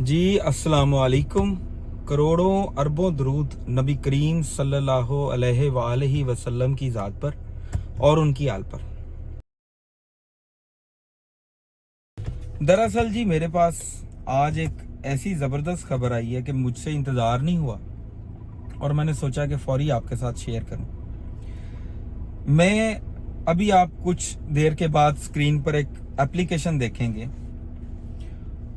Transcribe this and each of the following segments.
जी अस्सलाम वालेकुम। करोड़ों अरबों दरूद नबी करीम सल्लल्लाहु अलैहि वसल्लम की ज़ात पर और उनकी आल पर। दरअसल जी मेरे पास आज एक ऐसी ज़बरदस्त खबर आई है कि मुझसे इंतज़ार नहीं हुआ और मैंने सोचा कि फौरी आपके साथ शेयर करूं। मैं अभी आप कुछ देर के बाद स्क्रीन पर एक एप्लीकेशन देखेंगे।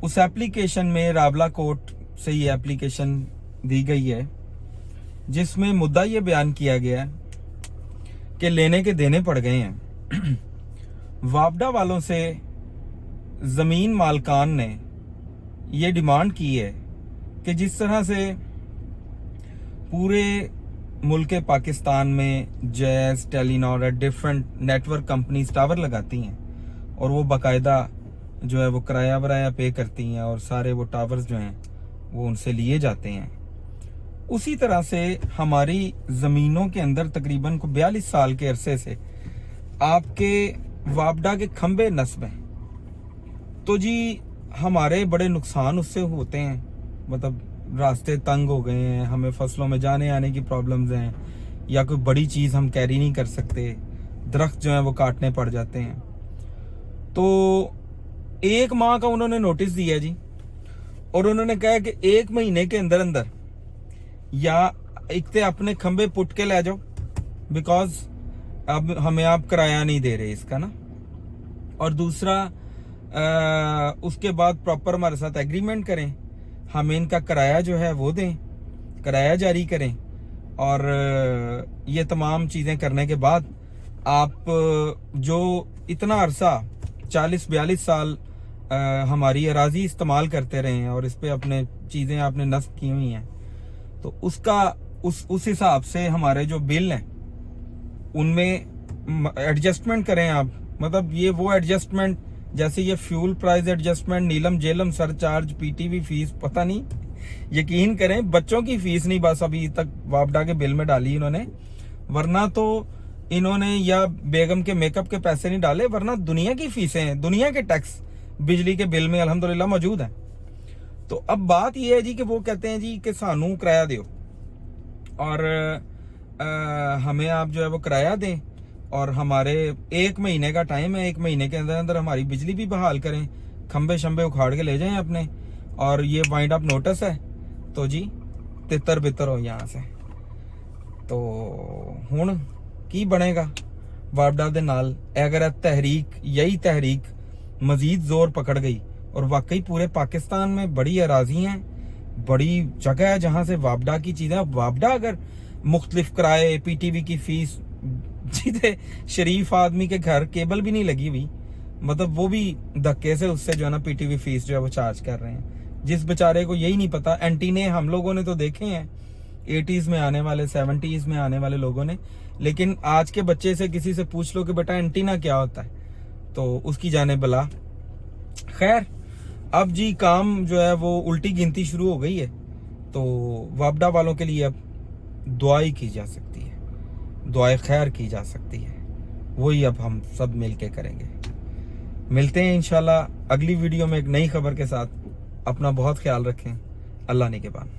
उस एप्लीकेशन में रावला कोर्ट से ये एप्लीकेशन दी गई है, जिसमें मुद्दा ये बयान किया गया है कि लेने के देने पड़ गए हैं। वापडा वालों से ज़मीन मालकान ने ये डिमांड की है कि जिस तरह से पूरे मुल्क पाकिस्तान में jazz, Telenor, different network companies tower लगाती हैं और वो बाकायदा जो है वो किराया वराया पे करती हैं और सारे वो टावर्स जो हैं वो उनसे लिए जाते हैं, उसी तरह से हमारी ज़मीनों के अंदर तकरीबन को 42 साल के अरसे से आपके वापडा के खंबे नस्ब हैं। तो जी हमारे बड़े नुकसान उससे होते हैं, मतलब रास्ते तंग हो गए हैं, हमें फसलों में जाने आने की प्रॉब्लम्स हैं, या कोई बड़ी चीज़ हम कैरी नहीं कर सकते, दरख्त जो हैं वो काटने पड़ जाते हैं। तो 1 माह का उन्होंने नोटिस दिया जी, और उन्होंने कहा कि 1 महीने के अंदर अंदर या एक तो अपने खंबे पुट के ले जाओ, बिकॉज अब हमें आप किराया नहीं दे रहे इसका ना, और दूसरा उसके बाद प्रॉपर हमारे साथ एग्रीमेंट करें, हमें इनका किराया जो है वो दें, किराया जारी करें, और ये तमाम चीज़ें करने के बाद आप जो इतना अरसा 40-42 साल हमारी अराजी इस्तेमाल करते रहे हैं और इस पे अपने चीज़ें आपने नस्ब की हुई हैं, तो उसका उस हिसाब से हमारे जो बिल हैं उनमें एडजस्टमेंट करें आप। मतलब ये वो एडजस्टमेंट जैसे ये फ्यूल प्राइस एडजस्टमेंट, नीलम जेलम सरचार्ज, पीटीवी फीस, पता नहीं, यकीन करें बच्चों की फीस नहीं बस अभी तक वापडा के बिल में डाली इन्होंने, वरना तो इन्होंने या बेगम के मेकअप के पैसे नहीं डाले, वरना दुनिया की फीसें हैं, दुनिया के टैक्स बिजली के बिल में अल्हम्दुलिल्लाह मौजूद है। तो अब बात यह है जी कि वो कहते हैं जी कि सानू किराया दो और हमें आप जो है वो किराया दें, और हमारे 1 महीने का टाइम है, 1 महीने के अंदर अंदर हमारी बिजली भी बहाल करें, खंबे शंबे उखाड़ के ले जाएं अपने, और ये वाइंड अप नोटिस है, तो जी तितर बितर हो यहाँ से। तो हुण की बनेगा वापडा दे नाल अगर तहरीक, यही तहरीक मजीद जोर पकड़ गई और वाकई पूरे पाकिस्तान में बड़ी अराजी हैं, बड़ी जगह है जहां से वापडा की चीज़ें, वापडा अगर मुख्तलिफ किराए, पीटीवी की फीस, सीधे शरीफ आदमी के घर केबल भी नहीं लगी हुई, मतलब वो भी धक्के से उससे जो है ना पीटीवी फीस जो है वो चार्ज कर रहे हैं, जिस बेचारे को यही नहीं पता। एंटीने हम लोगों ने तो देखे हैं 80s में आने वाले, 70s में आने वाले लोगों ने, लेकिन आज के बच्चे से किसी से पूछ लो कि बेटा एंटीना क्या होता है, तो उसकी जाने बला। खैर अब जी काम जो है वो उल्टी गिनती शुरू हो गई है, तो वापडा वालों के लिए अब दुआई की जा सकती है, दुआए खैर की जा सकती है, वही अब हम सब मिल के करेंगे। मिलते हैं इंशाल्लाह अगली वीडियो में एक नई खबर के साथ। अपना बहुत ख्याल रखें। अल्लाह निगहबान।